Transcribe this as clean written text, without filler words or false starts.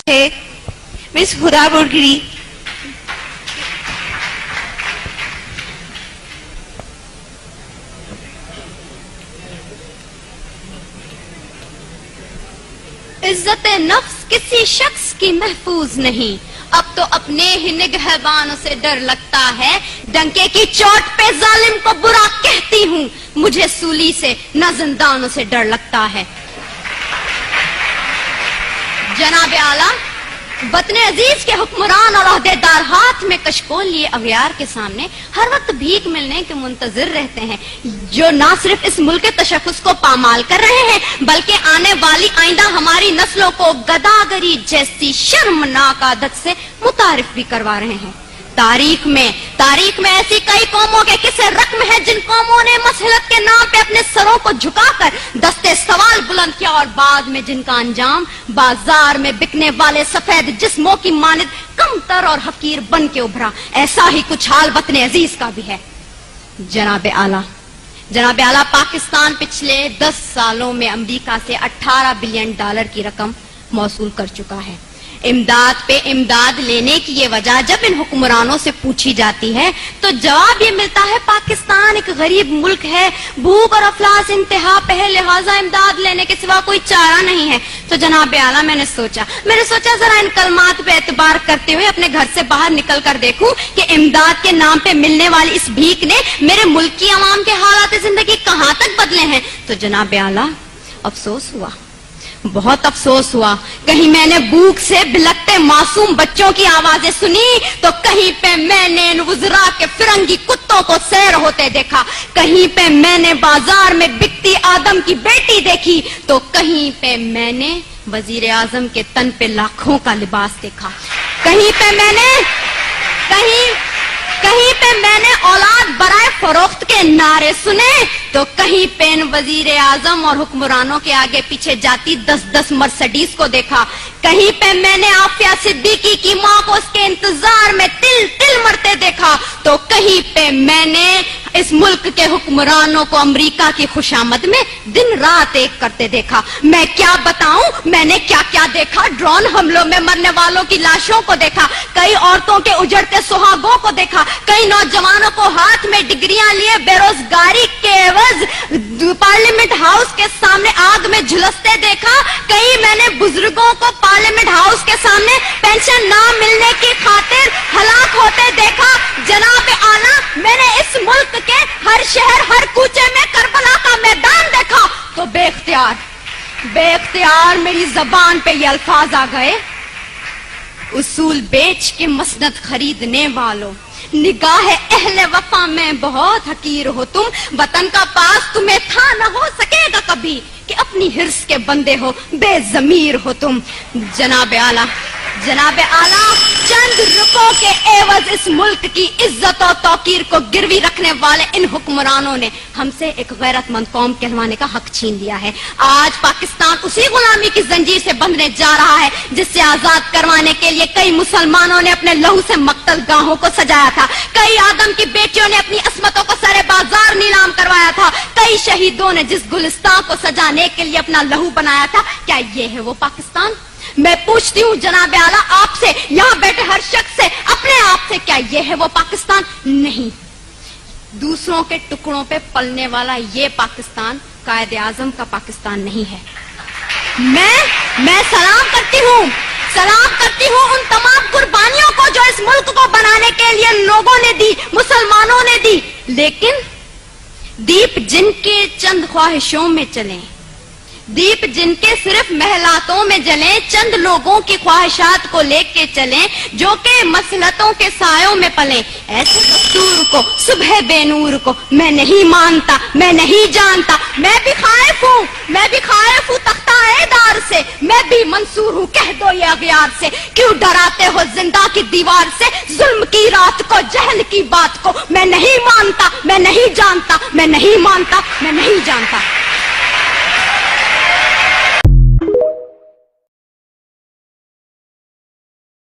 ہے مس خدا بڑگری عزت نفس کسی شخص کی محفوظ نہیں، اب تو اپنے ہی نگہبانوں سے ڈر لگتا ہے، ڈنکے کی چوٹ پہ ظالم کو برا کہتی ہوں، مجھے سولی سے نہ زندانوں سے ڈر لگتا ہے۔ جناب اعلیٰ، وطن عزیز کے حکمران اور عہدیدار ہاتھ میں کشکول لیے اغیار کے سامنے ہر وقت بھیک ملنے کے منتظر رہتے ہیں، جو نہ صرف اس ملک کے تشخص کو پامال کر رہے ہیں بلکہ آنے والی آئندہ ہماری نسلوں کو گداگری جیسی شرمناک عادت سے متعارف بھی کروا رہے ہیں۔ تاریخ میں ایسی کئی قوموں کے قصے رقم ہیں جن قوموں نے مسلط کے نام پہ اپنے سروں کو جھکا کر دستے سوال بلند کیا، اور بعد میں جن کا انجام بازار میں بکنے والے سفید جسموں کی مانند کمتر اور حقیر بن کے ابھرا، ایسا ہی کچھ حال وطن عزیز کا بھی ہے۔ جناب اعلیٰ، پاکستان پچھلے 10 سالوں میں امریکہ سے $18 بلین کی رقم موصول کر چکا ہے۔ امداد پہ امداد لینے کی یہ وجہ جب ان حکمرانوں سے پوچھی جاتی ہے تو جواب یہ ملتا ہے پاکستان ایک غریب ملک ہے، بھوک اور افلاس انتہا پہ ہے، لہٰذا امداد لینے کے سوا کوئی چارہ نہیں ہے۔ تو جناب اعلیٰ، میں نے سوچا ذرا ان کلمات پہ اعتبار کرتے ہوئے اپنے گھر سے باہر نکل کر دیکھوں کہ امداد کے نام پہ ملنے والی اس بھیک نے میرے ملک کی عوام کے حالات زندگی کہاں تک بدلے ہیں۔ تو جناب اعلیٰ، افسوس ہوا، بہت افسوس ہوا۔ کہیں میں نے بھوک سے بلکتے معصوم بچوں کی آوازیں سنی تو کہیں پہ میں نے ان وزراء کے فرنگی کتوں کو سیر ہوتے دیکھا، کہیں پہ میں نے بازار میں بکتی آدم کی بیٹی دیکھی تو کہیں پہ میں نے وزیر اعظم کے تن پہ لاکھوں کا لباس دیکھا، کہیں پہ میں نے اولاد برائے فروخت کے نعرے سنے تو کہیں پہ ان وزیر اعظم اور حکمرانوں کے آگے پیچھے جاتی 10 مرسڈیز کو دیکھا، کہیں پہ میں نے عافیہ صدیقی کی ماں کو اس کے انتظار میں تل مرتے دیکھا تو کہیں پہ میں نے اس ملک کے حکمرانوں کو امریکہ کی خوشامد میں دن رات ایک کرتے دیکھا۔ میں کیا بتاؤں میں نے کیا کیا دیکھا، ڈرون حملوں میں مرنے والوں کی لاشوں کو دیکھا، کئی عورتوں کے اجڑتے سہاگوں کو دیکھا، کئی نوجوانوں کو ہاتھ میں ڈگریاں لیے بے روزگاری کے عوض پارلیمنٹ ہاؤس کے سامنے آگ میں جھلستے دیکھا، کئی میں نے بزرگوں کو پارلیمنٹ ہاؤس کے سامنے پینشن نہ ملنے کی خاطر ہلاک ہوتے دیکھا۔ جناب اعلیٰ، میں نے اس ملک کے ہر شہر ہر کوچے میں کربلا کا میدان دیکھا تو بے اختیار میری زبان پہ یہ الفاظ آ گئے، اصول بیچ کے مسند خریدنے والوں، نگاہ اہل وفا میں بہت حقیر ہو تم، وطن کا پاس تمہیں تھا نہ ہو سکے گا کبھی کہ اپنی حرص کے بندے ہو، بے ضمیر ہو تم۔ جناب اعلیٰ، چند روپوں کے عوض اس ملک کی عزت و توقیر کو گروی رکھنے والے ان حکمرانوں نے ہم سے ایک غیرت مند قوم کہلوانے کا حق چھین لیا ہے۔ آج پاکستان اسی غلامی کی زنجیر سے بندھنے جا رہا ہے جس سے آزاد کروانے کے لیے کئی مسلمانوں نے اپنے لہو سے مقتل گاہوں کو سجایا تھا، کئی آدم کی بیٹیوں نے اپنی عصمتوں کو سرے بازار نیلام کروایا تھا، کئی شہیدوں نے جس گلستان کو سجانے کے لیے اپنا لہو بنایا تھا، کیا یہ ہے وہ پاکستان؟ میں پوچھتی ہوں جناب اعلیٰ آپ سے، یہاں بیٹھے ہر شخص سے، اپنے آپ سے، کیا یہ ہے وہ پاکستان؟ نہیں، دوسروں کے ٹکڑوں پہ پلنے والا یہ پاکستان قائد اعظم کا پاکستان نہیں ہے۔ میں سلام کرتی ہوں ان تمام قربانیوں کو جو اس ملک کو بنانے کے لیے لوگوں نے دی، مسلمانوں نے دی، لیکن دیپ جن کے چند خواہشوں میں چلیں، دیپ جن کے صرف محلاتوں میں جلیں، چند لوگوں کی خواہشات کو لے کے چلیں جو کہ مسلطوں کے سایوں میں پلیں، ایسے دستور کو، صبح بے نور کو میں نہیں مانتا، میں نہیں جانتا، میں بھی خائف ہوں تختہ دار سے، میں بھی منصور ہوں، کہہ دو یہ اغیار سے، کیوں ڈراتے ہو زندہ کی دیوار سے، ظلم کی رات کو، جہل کی بات کو، میں نہیں مانتا، میں نہیں جانتا، میں نہیں مانتا، میں نہیں جانتا۔